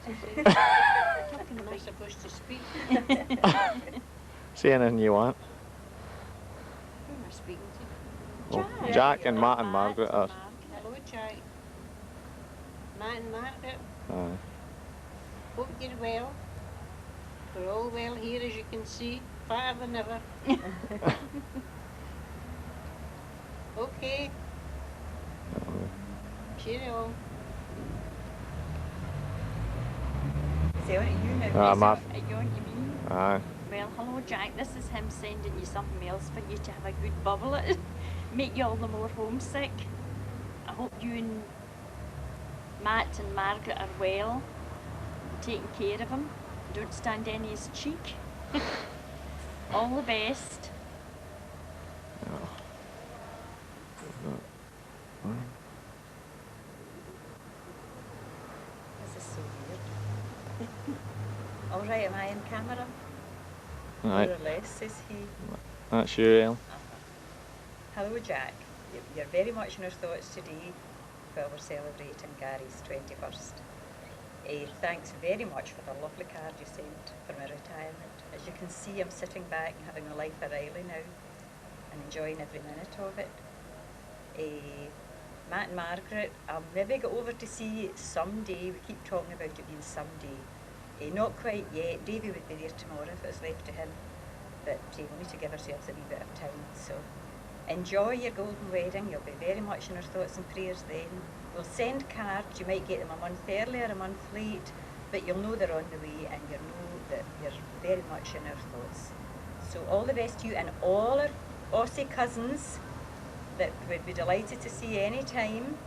I'm not supposed to speak. Say anything you want. Who am I speaking to? Well, Jack. Jack and Matt and Margaret are. Hello, Jack. Matt and Margaret. Aye. Hope you're well. We're all well here, as you can see. Fatter than ever. Okay. Cheerio. Say on to you now. Matt. You on to me? Aye. Well, hello Jack, this is him sending you something else for you to have a good bubble at. Make you all the more homesick. I hope you and Matt and Margaret are well, taking care of him. Don't stand any his cheek. All the best. This is so weird. All right, am I in camera? Aye. More or less, says he. That's you, Ellen. Hello, Jack. You're very much in our thoughts today while we're celebrating Gary's 21st. Thanks very much for the lovely card you sent for my retirement. As you can see, I'm sitting back and having a life of Riley now and enjoying every minute of it. Matt and Margaret, I'll maybe get over to see someday. We keep talking about it being someday. Not quite yet. Davy would be there tomorrow if it was left to him, but we'll need to give ourselves a wee bit of time. So enjoy your golden wedding. You'll be very much in our thoughts and prayers then. We'll send cards. You might get them a month early or a month late, but you'll know they're on the way and you'll know that you're very much in our thoughts. So all the best to you and all our Aussie cousins that we'd be delighted to see any time.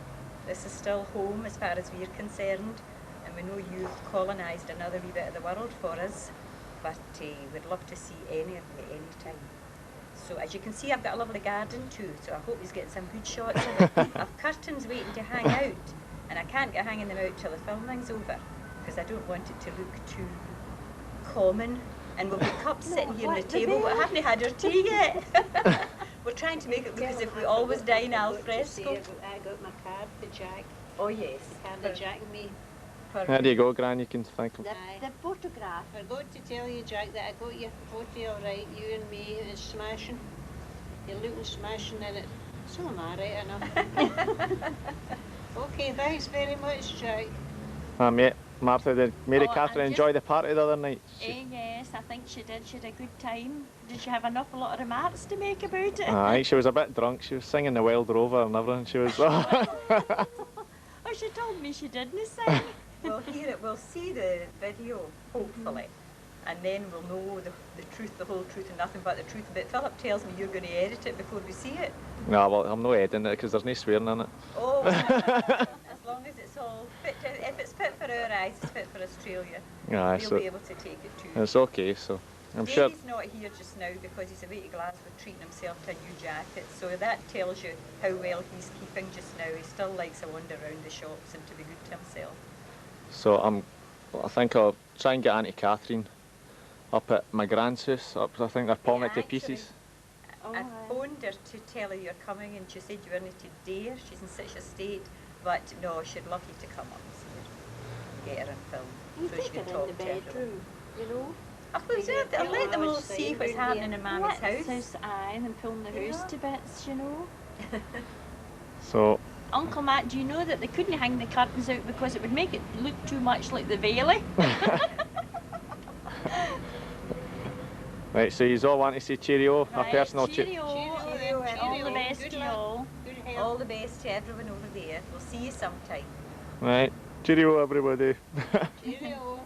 This is still home as far as we're concerned, and we know you've colonised another wee bit of the world for us, but we'd love to see any of you any time. So as you can see, I've got a lovely garden too, so I hope he's getting some good shots of it. I've curtains waiting to hang out, and I can't get hanging them out till the filming's over, because I don't want it to look too common. And we'll be cups sitting here on the table, but I haven't had our tea yet. We're trying to make it look as if we always dine al fresco. I got my card for Jack. Oh yes. The card that Jack and me. How do you go, Gran? You can thank him. The photograph. I forgot to tell you, Jack, that I got your photo all right. You and me, it's smashing. You're looking smashing in it. So am I, right enough. Okay, thanks very much, Jack. Mate, Martha, did Mary Catherine enjoy the party the other night? Yes, I think she did. She had a good time. Did she have an awful lot of remarks to make about it? Aye, she was a bit drunk. She was singing the Wild Rover and everything. She was. Oh, she told me she didn't sing. We'll hear it. We'll see the video, hopefully, and then we'll know the truth, the whole truth, and nothing but the truth. But Philip tells me you're going to edit it before we see it. No, well, I'm not editing it because there's no swearing in it. Oh, as long as it's all fit. If it's fit for our eyes, it's fit for Australia. Aye, we'll so be able to take it too. it's okay. So I'm sure. Davy's not here just now because he's away to Glasgow treating himself to a new jacket. So that tells you how well he's keeping just now. He still likes to wander around the shops and to be good to himself. So I think I'll try and get Auntie Catherine up at my grand's house. I think they're pulling it to pieces. I phoned her to tell her you're coming, and she said you weren't today. She's in such a state, but no, she'd love you to come up and see her, get her in film, You so take she can her talk in the to everyone. bedroom, you know. I suppose I'll let them all see what's happening in Mammy's house. Aye, and pulling the house to bits, you know. So. Uncle Matt, do you know that they couldn't hang the curtains out because it would make it look too much like the Bailey? Right, so you all want to say cheerio, Right, a personal cheerio. Cheerio, All the best to you all. All the best to everyone over there. We'll see you sometime. Right, cheerio everybody. Cheerio.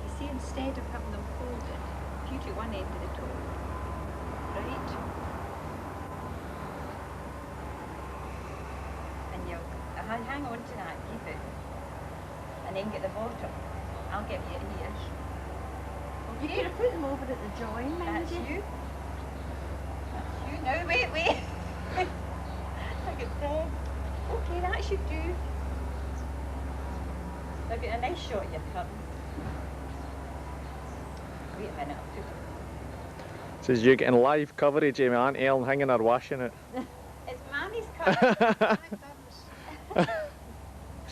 You see, instead of having them folded, if you take one end of the top, right? And you'll hang on to that, keep it, and then get the bottom. I'll give you it here. You could have put them over at the join, mind That's you. you. That's you. No, wait. I get dead. Okay, that should do. I've got a nice shot of your curtain. Wait a minute, I'll put it. Says you're getting live coverage of my Aunt Ellen hanging her washing it. It's Mammy's curtain.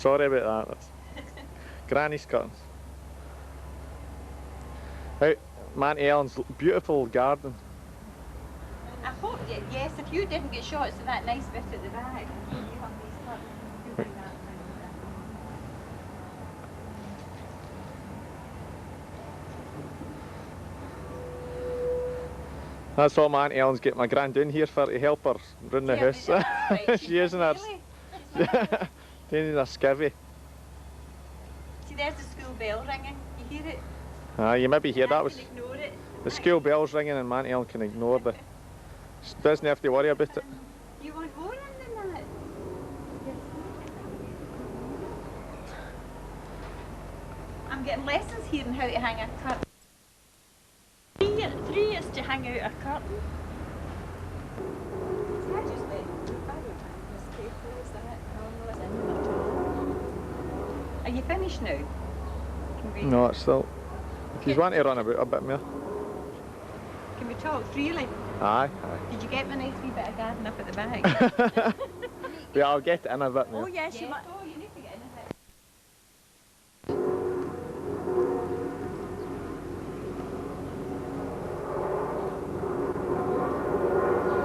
Sorry about that. That's Granny's curtains. Out, Auntie Helen's beautiful garden. I hope, yes, if you didn't get shots of that nice bit at the back, you hung these curtains, you'll bring that down. That's all my Auntie Helen's get my grand down here for to help her run the house. Right, She's using her doing her skivvy. See, there's the school bell ringing. You hear it? You maybe hear that You was can ignore it. the school bell's ringing and my Auntie Helen can ignore the. She doesn't have to worry about it. You want more in than that? I'm getting lessons here on how to hang a curtain. 3 is to hang out a curtain. I just let it move. I don't hang as careful as that. No, it's in there at all. Are you finished now? Can we, No, it's still. If you want to run about a bit more. can we talk freely? Aye, Did you get my nice wee bit of garden up at the back? aye. Yeah, I'll get it in a bit Oh now. yes, you Yeah. might. Oh, you need to get in a bit.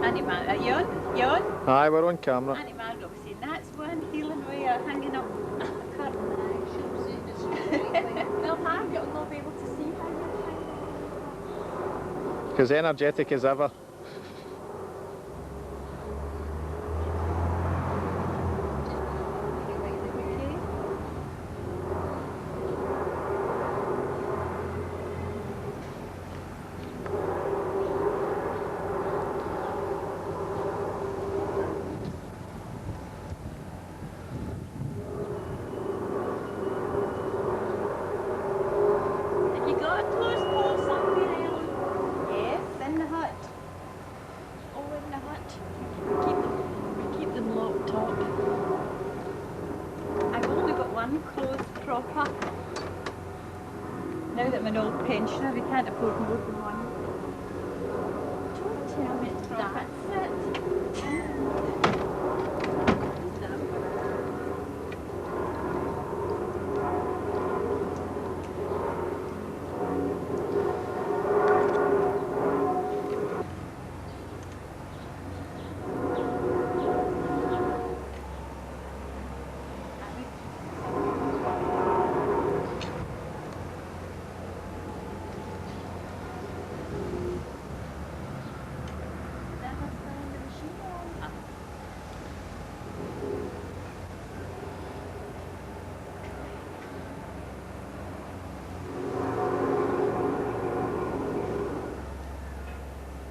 Auntie Mar, are you on? You on? Aye, we're on camera. Auntie Margaret was saying, that's one Helen way of hanging up a curtain. Well, Margaret will not be able to see how you're hanging. Because energetic as ever. Have you got a closed hole somewhere, Ellen? Yes, in the hut. Oh, in the hut. We keep them locked up. I've only got one closed proper. Now that I'm an old pensioner, we can't afford more than one. Don't tell me that's it.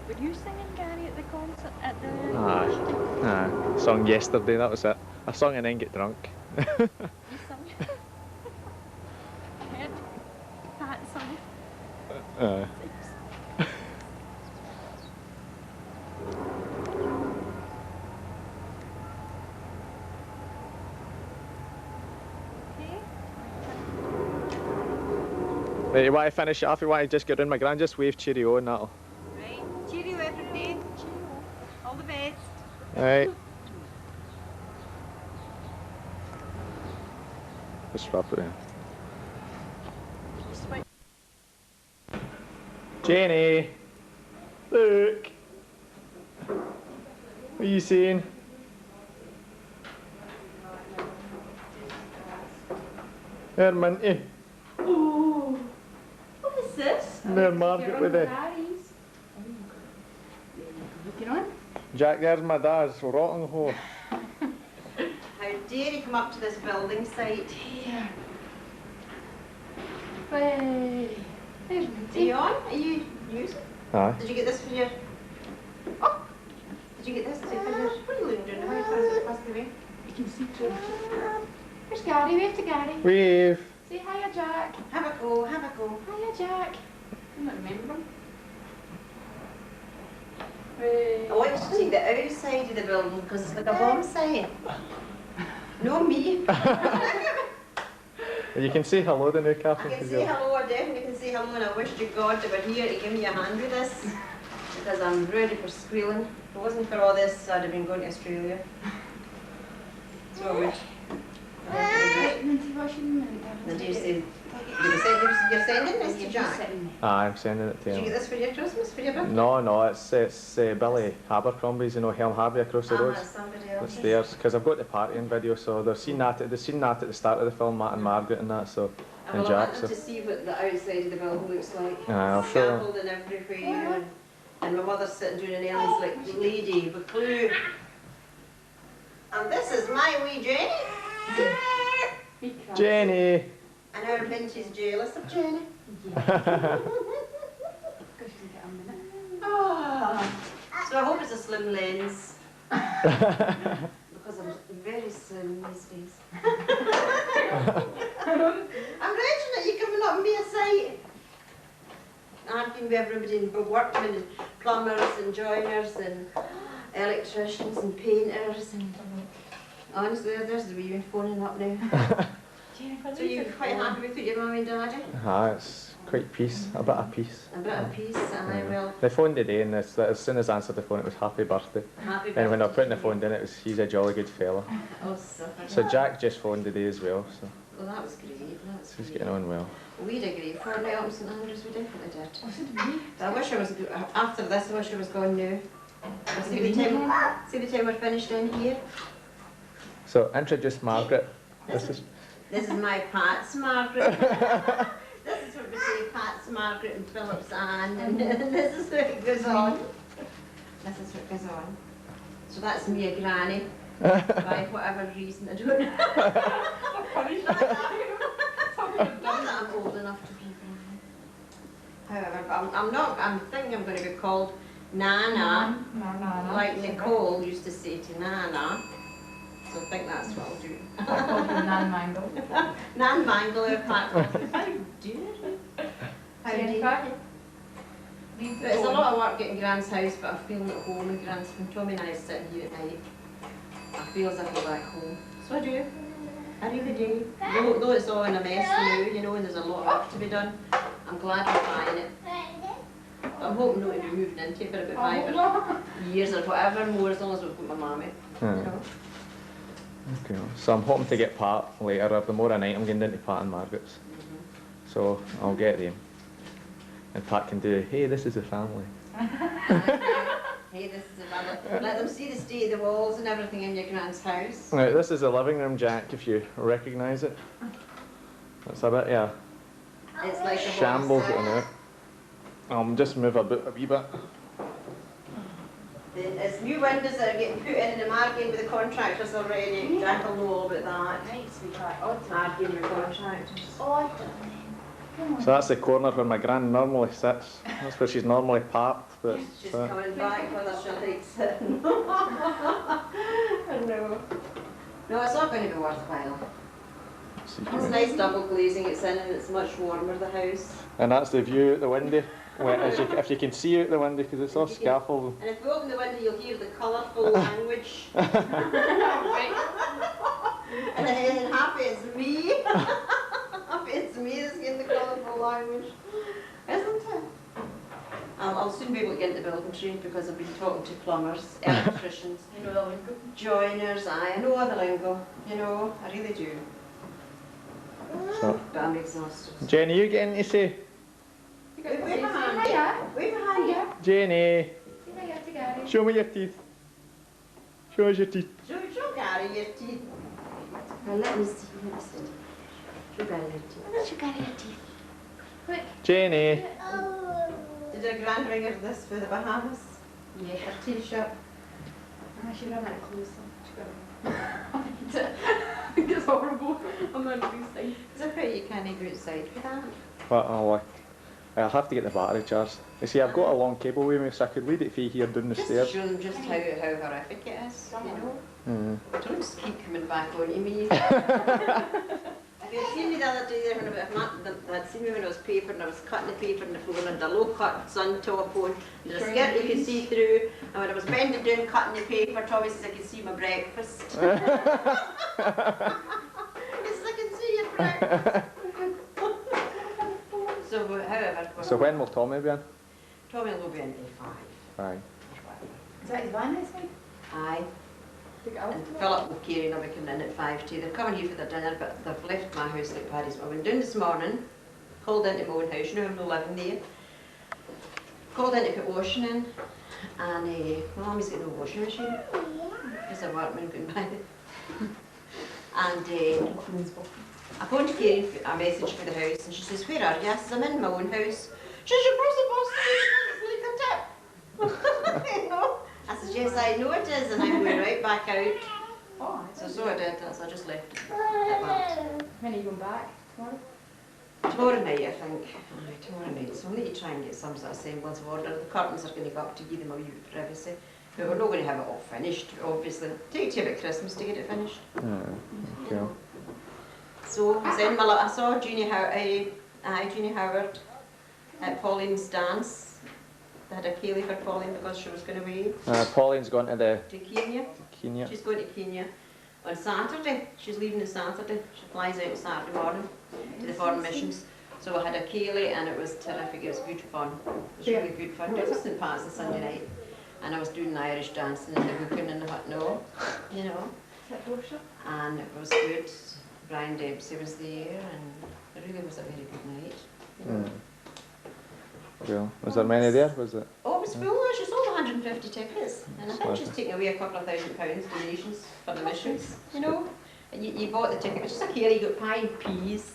Were you singing, Gary, at the concert at the? Aye. Sung yesterday, that was it. I sung and then get drunk. You sung. I heard Pat sung. Aye. Right, you want to finish it off? You want to just get round my grand? Just wave cheerio and that'll. Right. Cheerio, everybody. All the best. Right. Just wrap it in. Jenny! Look! What are you saying? There, Minty. Oh, what is this? There, Margaret with it. Looking on? Jack, there's my dad's rotting hole. How dare you come up to this building site? Here. Way. There's Are Minty. you on? Are you using? Aye. Did you get this for your... Oh! Did you get this for your... What are you doing? How far is it past the way? You can see through. There's Gary. Wave to Gary. Wave. Say hiya, Jack. Have a go, have a go. Hiya, Jack. I don't remember him. Way. I want you to take the outside of the building because it's like a bomb site. No me. You can say hello to new I Catherine. can 'cause say you're- hello, I definitely can say hello, and I wish to God they were here to give me a hand with this because I'm ready for squealing. If it wasn't for all this, I'd have been going to Australia. So I would. you, Jack? Aye, I'm sending it to Did you him. get this for your Christmas, for your birthday? No, it's Billy Abercrombie's, you know, Helen Harvey across the road. It's somebody else. It's theirs, because I've got the partying video, so they've seen that at the start of the film, Matt and Margaret and that, so, and Well, I Jack, want so. them to see what the outside of the building looks like. Aye, I'll show them. Scaffolding everywhere, and my mother's sitting doing an Ellen's like lady with glue. And this is my wee Jenny. Jenny! And our Vince's jealous of Jenny. Oh. So I hope it's a slim lens. Because I'm very slim these days. I'm raging at you coming up and be a sight. Arguing with everybody and workmen and plumbers and joiners and electricians and painters and honestly there's the wee one phoning up now. So you're quite happy with your mummy and daddy? Aye, it's quite peace, a bit of peace. A bit of peace, aye, well, They phoned today and as soon as I answered the phone it was happy birthday. happy And when I birthday put the to phone you. down it was, he's a jolly good fella. Oh, super. So Jack just phoned today as well, so Well, that was great, that's he's great. getting on well. We did great for now up in St Andrews, we definitely did. But I wish I was, after this I wish I was gone now. See the time we're finished in here? So introduce Margaret. This This is my Pat's Margaret. This is what we say, Pat's Margaret and Philip's Anne, and this is what it goes on. This is what goes on. So that's me, a granny, by whatever reason, I don't know. Not that I'm old enough to be a granny. However, I'm thinking I'm going to be called Nana, like Nicole used to say to Nana. So I think that's what I'll do. Non-mango. Nan Mangle, Pat. How do you? How do you? It's a lot of work getting Grand's house, but I'm feeling at home in Grand's. When Tommy and I are sitting here at night, I feel as if I'm back home. So I do. I really do. Though it's all in a mess now, you know, and there's a lot of work to be done, I'm glad we're buying it. I'm hoping not to be moving into it for about 5 years or whatever more, as long as we've got my mammy, you know. Okay, so I'm hoping to get Pat later, or the more night I'm getting into Pat and Margaret's. So I'll get them. And Pat can do, hey, this is a family. Hey, this is a family. Let them see the state of the walls and everything in your Grand's house. Right, this is the living room, Jack, if you recognise it. It's a bit, yeah, It's like a shambles at the minute. I'll just move a wee bit. It's new windows that are getting put in and I'm arguing with the contractors already. Jack will know all about that. Right, sweetheart. Arguing with contractors. So that's the corner where my gran normally sits. That's where she's normally parked, but She's coming back whether she likes it. I know. No, it's not going to be worthwhile. It's nice double glazing it's in and it's much warmer, the house. And that's the view out the window. Well, if you can see out the window, because it's all scaffold. And if we open the window, you'll hear the colourful language. And happy it's me. Happy it's me that's getting the colourful language. Isn't it? I'll soon be able to get into building trade because I've been talking to plumbers, electricians, You know the lingo? joiners, I know all the lingo, you know, I really do. So, But I'm exhausted. Jenny, you getting to say? Wave a hand. Hiya. Wave a hand. Hiya. Jenny, Say hiya to Gary. show me your teeth. Show us your teeth. Show Gary your teeth. Now let me see. Show Gary your teeth. Show Gary your teeth. Quick. Jenny. Did your grand bring her this for the Bahamas? Yeah. Her t-shirt? I should run out of clothes. It's horrible. I'm not doing this thing. It's a pity you can't go outside for that. But I'll have to get the battery charged. You see, I've got a long cable with me, so I could lead it for you here down the Just to stairs. show them just how horrific it is, you know? Don't just keep coming back on to me. If you'd seen me the other day there when I'd seen me when I was paper and I was cutting the paper on the floor and I had a low cut sun top on and a skirt you could see through, and when I was bending down cutting the paper, Tommy says I could see my breakfast. He says I can see your breakfast. So however, So when will Tommy be in? Tommy will be in A5. Aye. Is that his van outside? Aye. Take it out. And Philip will carry and I'll be coming in at 5 too. They're coming here for their dinner, but they've left my house like Paddy's. I went down this morning, called into my own house, you know, I'm not living there. Called in to put washing in, and my mummy's got no washing machine. There's a workman going by it. And I phoned Karen a message for the house, and she says, where are you? I says, I'm in my own house. She says, you're supposed to be like a tip. You know? I says, yes, I know it is, and I'm going right back out. So I did, so I just left it at that. When are you going back? Tomorrow? Tomorrow night, I think. Aye, tomorrow night. So I need to try and get some sort of semblance of order. The curtains are going to go up to give them a wee bit of privacy. But we're not going to have it all finished, obviously. Take you about Christmas to get it finished. Okay. So then I saw Jeannie Howard at Pauline's dance. They had a ceilidh for Pauline because she was going away Pauline's gone to to Kenya. Kenya. She's going to Kenya on Saturday. She's leaving on Saturday. She flies out Saturday morning to the foreign missions. So I had a ceilidh and it was terrific. It was good fun. It was really good fun. It was St. Pat's on Sunday night. And I was doing the Irish dancing and the hooking and the hut and all, you know. And it was good. Brian Dempsey was there and it really was a very good night. You know. Well, was there many there? Was it? Oh, it was full. She sold 150 tickets, and I think she's taken away a couple of £1,000 donations for the missions. You know, and you bought the ticket. It was just a ceilidh. You got pie and peas,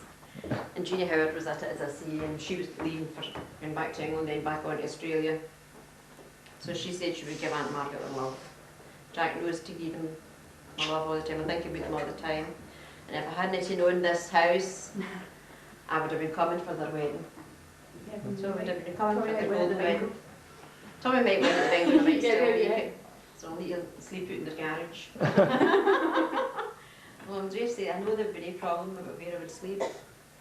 and Jeannie Howard was at it, as I say, and she was leaving for going back to England, then back on to Australia. So she said she would give Aunt Margaret her love. Jack knows to give him my love all the time. I think about them all the time. And if I hadn't known this house, I would have been coming for their wedding. So I would have been coming for the golden wedding. Tommy might win the thing, but I might still make it. So I'll need to sleep out in the garage. Well, I'm just saying, I know there would be no problem about where I would sleep.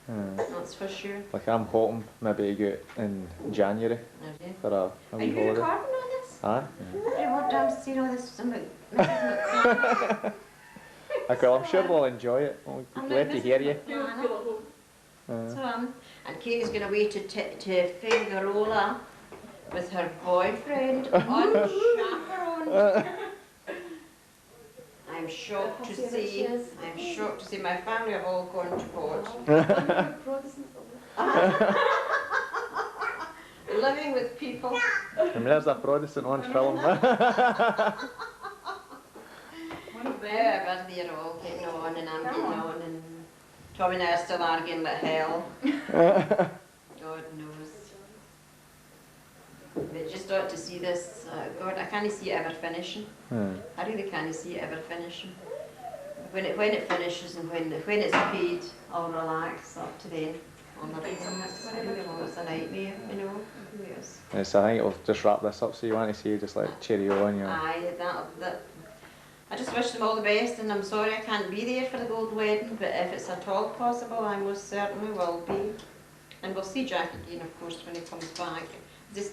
That's for sure. Like I'm hoping maybe to go in January for a Are wee you holiday. recording all this? Aye. I want Dempsey to know this. Well, I'm sure they'll enjoy it. We'll be glad to hear you. So, and Katie's going away to Figueroa with her boyfriend, unchaperoned. I'm shocked to see. I'm shocked to see my family have all gone to court. Living with people. And there's a Protestant on film. Yeah, but they're all getting on, and I'm getting on, and Tommy and I are still arguing like hell. God knows. But just ought to see this. God, I can't see it ever finishing. I really can't see it ever finishing. When it finishes and when it's paid, I'll relax up to then. On the it's a nightmare, you know. It really is. Yes, I think it'll just wrap this up. So you want to see just like cheerio on you. Aye, that. I just wish them all the best, and I'm sorry I can't be there for the gold wedding, but if it's at all possible, I most certainly will be. And we'll see Jack again, of course, when he comes back. Is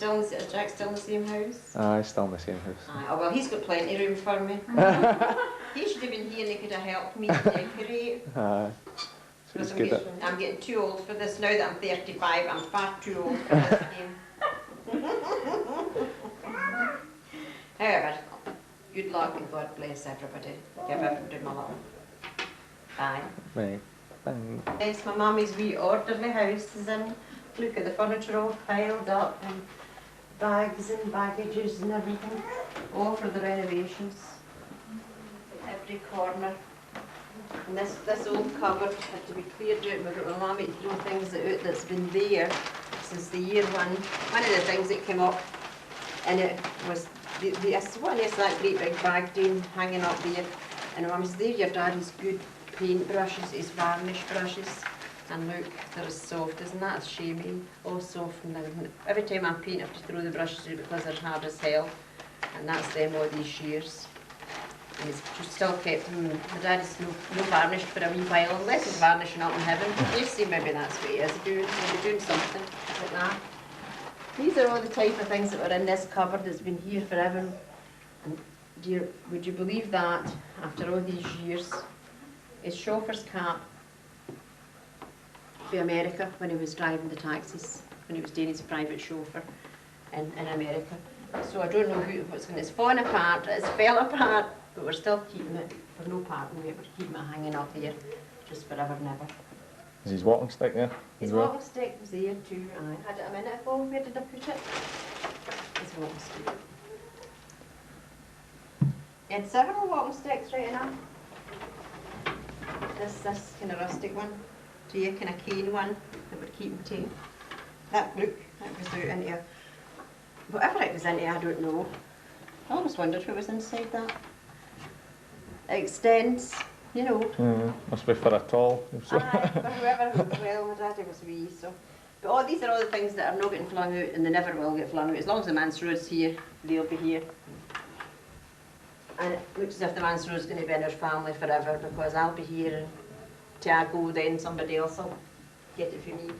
Jack still in the same house? Aye, still in the same house. Aye, oh well, he's got plenty of room for me. He should have been here and he could have helped me decorate. Aye. So it's good. I'm getting too old for this now that I'm 35. I'm far too old for this game. However, good luck and God bless everybody. Give everybody my love. Bye. Right. Bye. Yes, my mummy's wee orderly house is in. Look at the furniture all piled up and bags and baggages and everything. All for the renovations. Every corner. And this old cupboard had to be cleared out. We've got my mummy to throw things out that's been there since the year one. One of the things that came up, and it was what is that great big bag doing hanging up there? And my mum says, there your daddy's good paint brushes, his varnish brushes. And look, they're as soft, isn't that a shame? All soft and everything. Every time I paint I have to throw the brushes out because they're hard as hell. And that's them all these years. And he's just still kept them. My daddy's no varnished for a wee while, unless he's varnishing up in heaven. You see, maybe that's what he is doing. He's doing something like that. These are all the type of things that were in this cupboard that's been here forever. And dear, would you believe that, after all these years, his chauffeur's cap to America when he was driving the taxis, when he was doing his private chauffeur in America. So I don't know what's going to, it's fallen apart, it's fell apart, but we're still keeping it. We're no parting it, we're keeping it hanging up here, just forever and ever. Is his walking stick there? His as well? walking stick was there too, and I had it a minute ago. Where did I put it? His walking stick. He had several walking sticks, right enough. This kind of rustic one, so a kind of cane one that would keep him tame. That look, that goes out into a, whatever it goes into, I don't know. I always wondered who was inside that. It extends, you know. Must be for a tall. Aye, for whoever, well, my daddy was wee, so. But all these are all the things that are not getting flung out, and they never will get flung out. As long as the manse road's here, they'll be here. And it looks as if the manse road's going to be in our family forever, because I'll be here, and till I go, then somebody else will get it for me.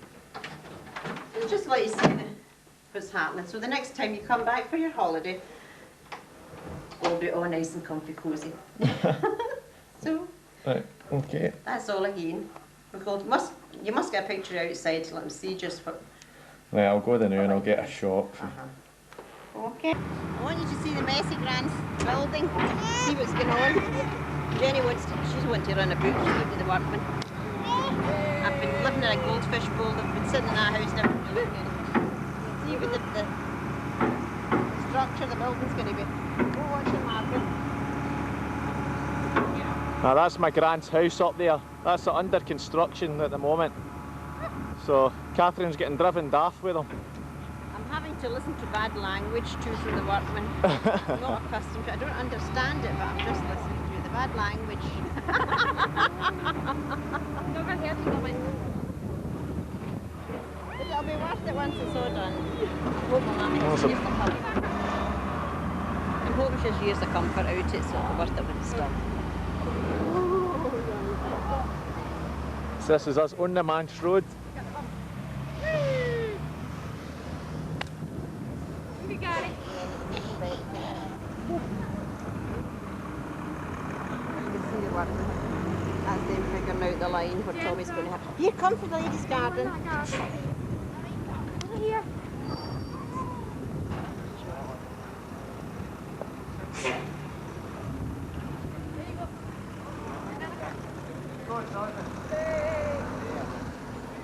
So just let you see what's happening. So the next time you come back for your holiday, we'll be all nice and comfy cosy. So. Right, okay. That's all again. You must get a picture outside to let them see just what. Right, I'll go there now and I'll get a shot. Okay. I want you to see the messy Grand's building. See what's going on. Jenny wants to, she's wanting to run a book to the workmen. I've been living in a goldfish bowl. I've been sitting in that house never really looking at it. See what the structure of the building's going to be. Go watch it, Margaret. Now that's my grand's house up there. That's under construction at the moment. So Catherine's getting driven daft with them. I'm having to listen to bad language too from the workmen. I'm not accustomed to it. I don't understand it, but I'm just listening to the bad language. Never heard of it. But it'll be worth it once it's all done. I'm hoping that she's the comfort. I'm hoping she's used the comfort out it, so it'll be worth it when it's done. So this is us on the Manse Road. We got it. You can see the workmen. That's them figuring out the line where Tommy's going to have. Here, come for the ladies' garden. Over here.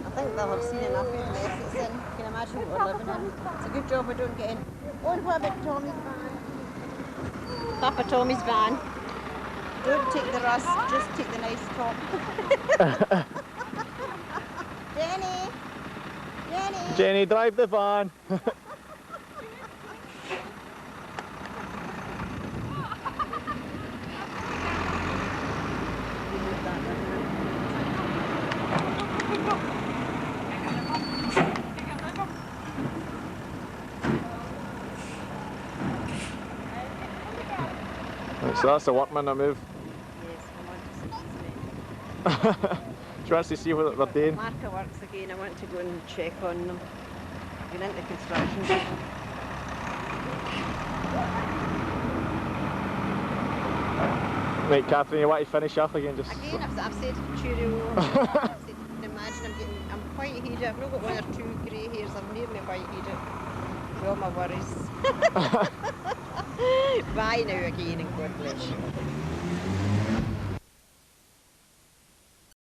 I think they'll have seen enough of the mess it's in. Can you imagine what we're living in? It's a good job we don't get in. Oh, and what about Tommy's van? Papa Tommy's van. Don't take the rust, just take the nice top. Jenny! Jenny! Jenny, drive the van. Right, so that's the workman I move. Yes, I want to see them. She wants to see what they're doing. Martha works again, I want to go and check on them. Get into construction. Right, Catherine, you want to finish up again? Just Again, I've said cheerio. I've said, imagine I'm quite heated. I've not got one or two grey hairs. I'm nearly white heated. With all my worries. Bye now again, and God bless you.